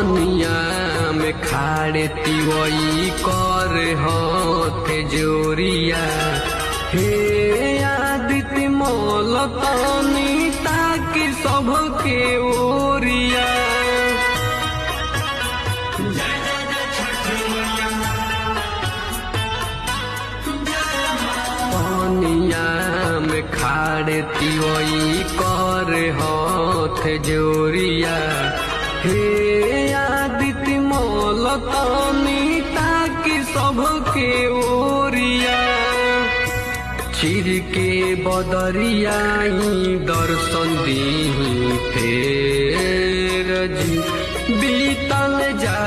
पनिया में खाड़े तिवई कर हाथ जोरिया हे आदित्य मोल तनी ताकि सबके ओरिया पनिया में खाड़े तिवई कर हाथ जोरिया हे आदित्य मोल तनी ताकि सबके ओरिया चिर के बदरियाई दर्शन दी फेर जी बीतल जा